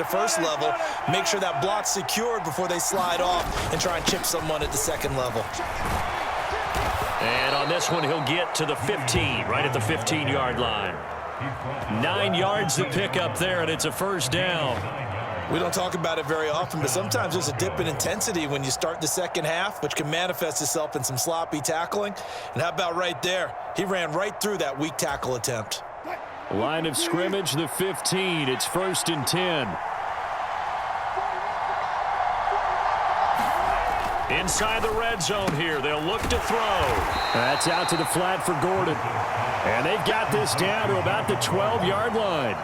to first level, make sure that block's secured before they slide off and try and chip someone at the second level. And on this one, he'll get to the 15, right at the 15-yard line. 9 yards to pick up there, and it's a first down. We don't talk about it very often, but sometimes there's a dip in intensity when you start the second half, which can manifest itself in some sloppy tackling. And how about right there? He ran right through that weak tackle attempt. Line of scrimmage, the 15. It's 1st and 10. Inside the red zone here. They'll look to throw. That's out to the flat for Gordon. And they've got this down to about the 12-yard line.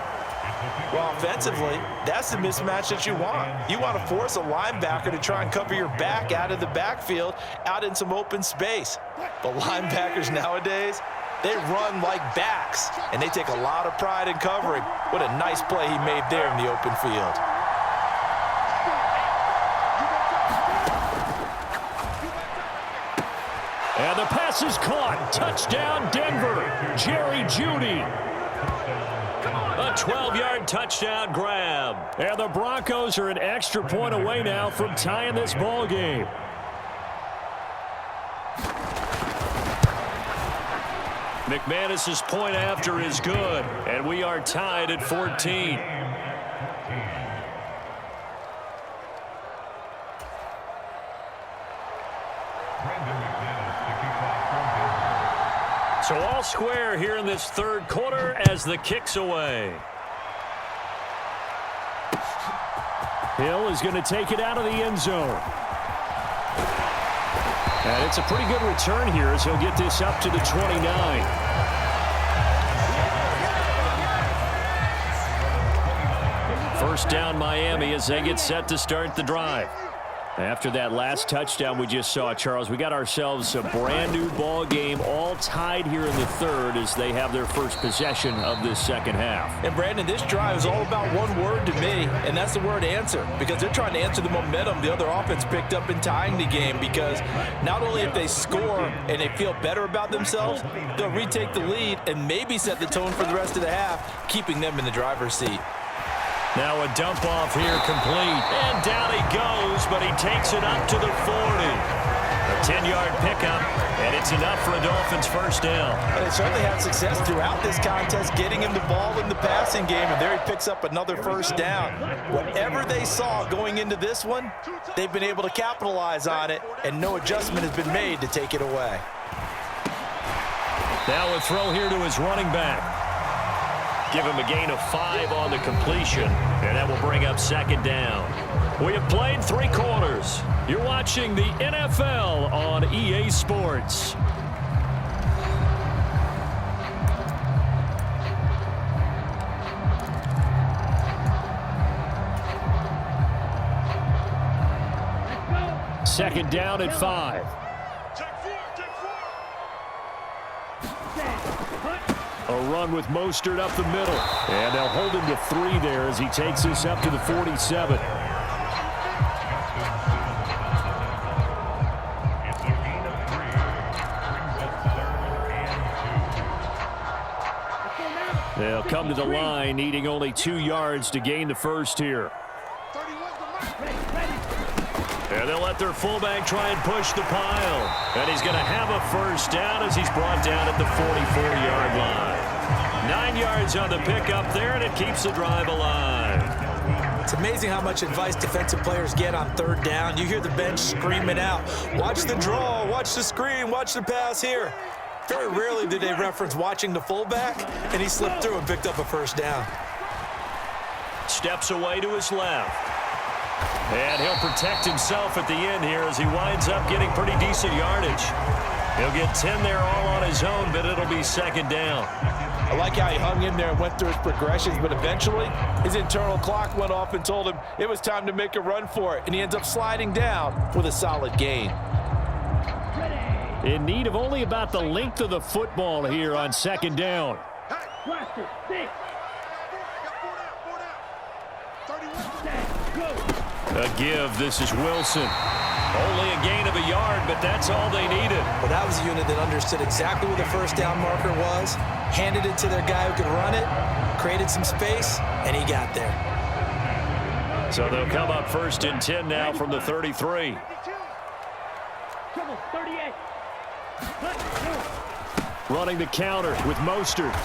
Well, offensively, that's the mismatch that you want. You want to force a linebacker to try and cover your back out of the backfield, out in some open space. But linebackers nowadays, they run like backs, and they take a lot of pride in covering. What a nice play he made there in the open field. And the pass is caught. Touchdown, Denver. Jerry Jeudy. A 12-yard touchdown grab. And the Broncos are an extra point away now from tying this ball game. McManus's point after is good, and we are tied at 14. So all square here in this third quarter as the kick's away. Hill is going to take it out of the end zone. And it's a pretty good return here as he'll get this up to the 29. First down Miami as they get set to start the drive. After that last touchdown we just saw, Charles, we got ourselves a brand new ball game, all tied here in the third as they have their first possession of this second half. And Brandon, this drive is all about one word to me, and that's the word answer, because they're trying to answer the momentum the other offense picked up in tying the game, because not only if they score and they feel better about themselves, they'll retake the lead and maybe set the tone for the rest of the half, keeping them in the driver's seat. Now a dump off here complete. And down he goes, but he takes it up to the 40. A 10-yard pickup, and it's enough for a Dolphins first down. And they certainly had success throughout this contest, getting him the ball in the passing game, and there he picks up another first down. Whatever they saw going into this one, they've been able to capitalize on it, and no adjustment has been made to take it away. Now a throw here to his running back. Give him a gain of 5 on the completion, and that will bring up second down. We have played 3 quarters. You're watching the NFL on EA Sports. Second down at 5. A run with Mostert up the middle. And they'll hold him to 3 there as he takes this up to the 47. They'll come to the line, needing only 2 yards to gain the first here. And they'll let their fullback try and push the pile. And he's going to have a first down as he's brought down at the 44-yard line. 9 yards on the pickup there, and it keeps the drive alive. It's amazing how much advice defensive players get on third down. You hear the bench screaming out, watch the draw, watch the screen, watch the pass here. Very rarely do they reference watching the fullback, and he slipped through and picked up a first down. Steps away to his left. And he'll protect himself at the end here as he winds up getting pretty decent yardage. He'll get 10 there all on his own, but it'll be second down. I like how he hung in there and went through his progressions, but eventually his internal clock went off and told him it was time to make a run for it, and he ends up sliding down with a solid gain. In need of only about the length of the football here on second down. A give. This is Wilson. Only a gain of a yard, but that's all they needed. Well, that was a unit that understood exactly where the first down marker was, handed it to their guy who could run it, created some space, and he got there. So they'll come up 1st and 10 now from the 33. Running the counter with Mostert.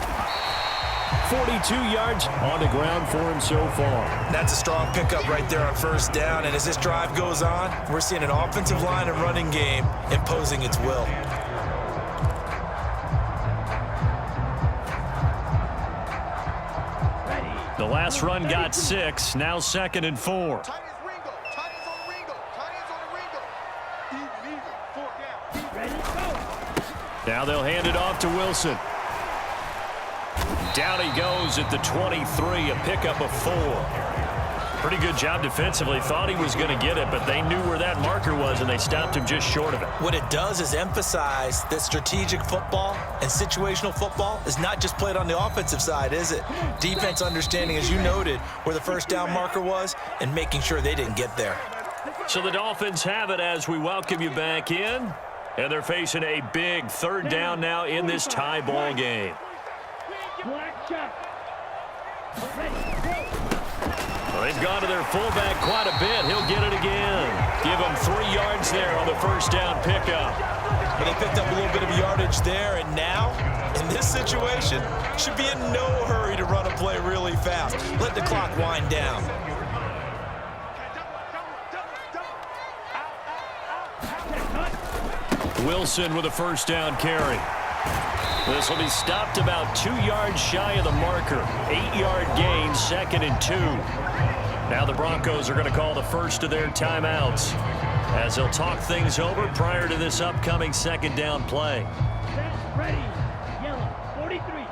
42 yards on the ground for him so far. That's a strong pickup right there on 1st down. And as this drive goes on, we're seeing an offensive line and running game imposing its will. The last run got 6. Now 2nd and 4. Now they'll hand it off to Wilson. Down he goes at the 23, a pickup of 4. Pretty good job defensively. Thought he was going to get it, but they knew where that marker was, and they stopped him just short of it. What it does is emphasize that strategic football and situational football is not just played on the offensive side, is it? Defense understanding, as you noted, where the 1st down marker was and making sure they didn't get there. So the Dolphins have it as we welcome you back in. And they're facing a big 3rd down now in this tie ball game. Well, they've gone to their fullback quite a bit. He'll get it again. Give him 3 yards there on the 1st down pickup. Well, they picked up a little bit of yardage there, and now, in this situation, should be in no hurry to run a play really fast. Let the clock wind down. Wilson with a 1st down carry. This will be stopped about 2 yards shy of the marker. 8-yard gain, 2nd and 2. Now the Broncos are going to call the first of their timeouts as they'll talk things over prior to this upcoming 2nd down play. Ready, yellow, 43.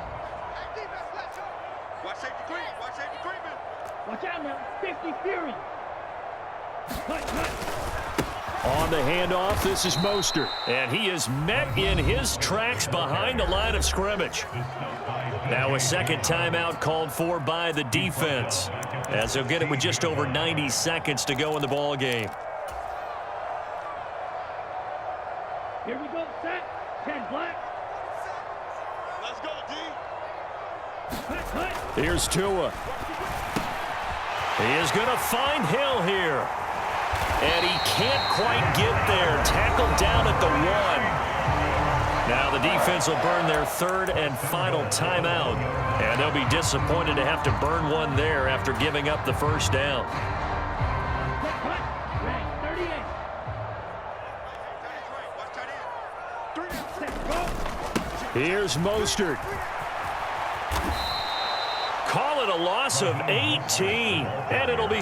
Watch out now, 50 Fury. Cut. On the handoff, this is Mostert. And he is met in his tracks behind the line of scrimmage. Now a 2nd timeout called for by the defense, as they'll get it with just over 90 seconds to go in the ball game. Here we go, set, 10 black. Let's go, D. Cut. Here's Tua. He is going to find Hill here. And he can't quite get there. Tackled down at the 1. Now the defense will burn their 3rd and final timeout. And they'll be disappointed to have to burn one there after giving up the 1st down. Cut. Rank 38. Here's Mostert. Call it a loss of 18. And it'll be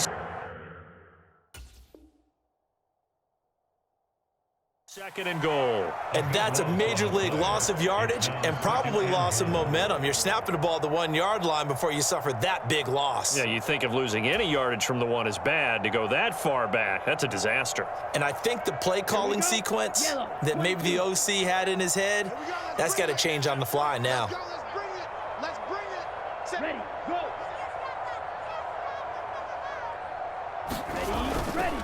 2nd and goal. And that's a major league loss of yardage and probably loss of momentum. You're snapping the ball at the 1-yard line before you suffer that big loss. Yeah, you think of losing any yardage from the 1 is bad. To go that far back, that's a disaster. And I think the play calling sequence that maybe the OC had in his head, that's got to change on the fly now. Let's bring it. Set. Ready, go. Ready.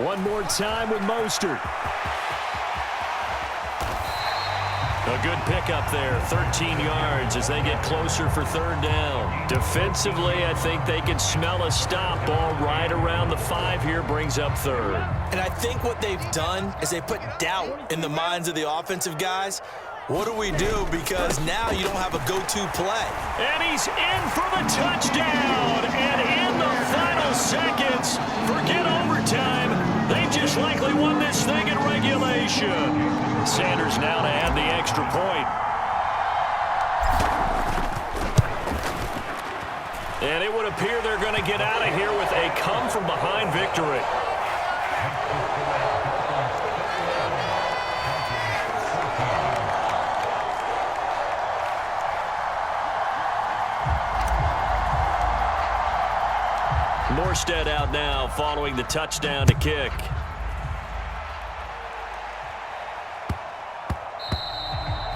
One more time with Mostert. A good pickup there, 13 yards as they get closer for 3rd down. Defensively, I think they can smell a stop. Ball right around the 5 here brings up 3rd. And I think what they've done is they put doubt in the minds of the offensive guys. What do we do? Because now you don't have a go-to play. And he's in for the touchdown. And in the final seconds, forget overtime. They just likely won this thing in regulation. Sanders now to add the extra point. And it would appear they're going to get out of here with a come-from-behind victory. Morstead out now following the touchdown to kick.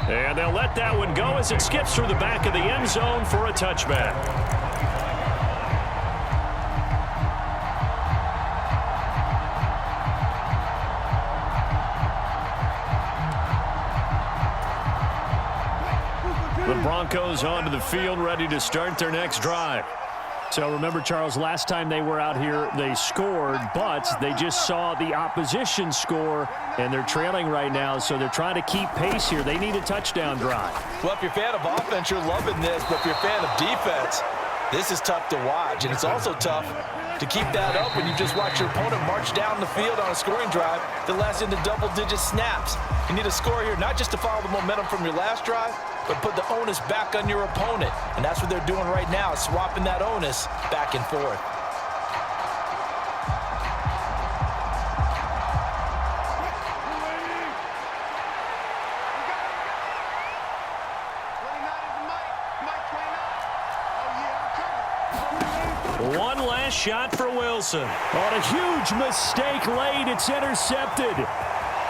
And they'll let that one go as it skips through the back of the end zone for a touchback. The Broncos onto the field ready to start their next drive. So remember, Charles, last time they were out here, they scored, but they just saw the opposition score, and they're trailing right now, so they're trying to keep pace here. They need a touchdown drive. Well, if you're a fan of offense, you're loving this, but if you're a fan of defense, this is tough to watch, and it's also tough to keep that up when you just watch your opponent march down the field on a scoring drive that lasts into double-digit snaps. You need a score here, not just to follow the momentum from your last drive, but put the onus back on your opponent. And that's what they're doing right now, swapping that onus back and forth. One last shot for Wilson. On a huge mistake late, it's intercepted.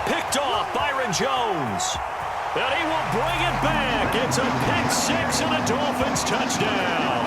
Picked off Byron Jones. And he will bring it back. It's a pick six and a Dolphins touchdown.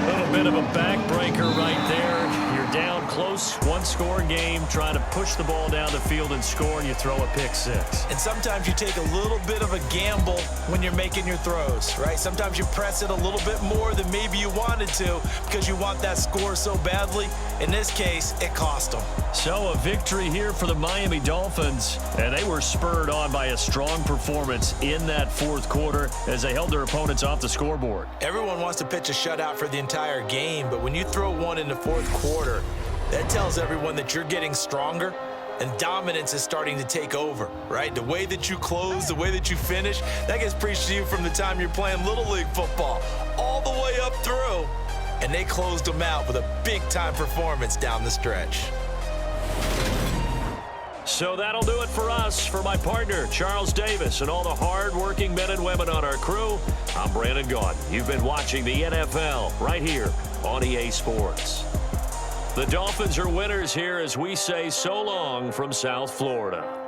A little bit of a backbreaker right there. You're down close, one-score game, trying to push the ball down the field and score, and you throw a pick six. And sometimes you take a little bit of a gamble when you're making your throws, right? Sometimes you press it a little bit more than maybe you wanted to because you want that score so badly. In this case, it cost them. So a victory here for the Miami Dolphins, and they were spurred on by a strong performance in that fourth quarter as they held their opponents off the scoreboard. Everyone wants to pitch a shutout for the entire game, but when you throw one in the fourth quarter, that tells everyone that you're getting stronger and dominance is starting to take over, right? The way that you close, the way that you finish, that gets preached to you from the time you're playing Little League football all the way up through, and they closed them out with a big-time performance down the stretch. So that'll do it for us. For my partner, Charles Davis, and all the hard-working men and women on our crew, I'm Brandon Gaudin. You've been watching the NFL right here on EA Sports. The Dolphins are winners here as we say so long from South Florida.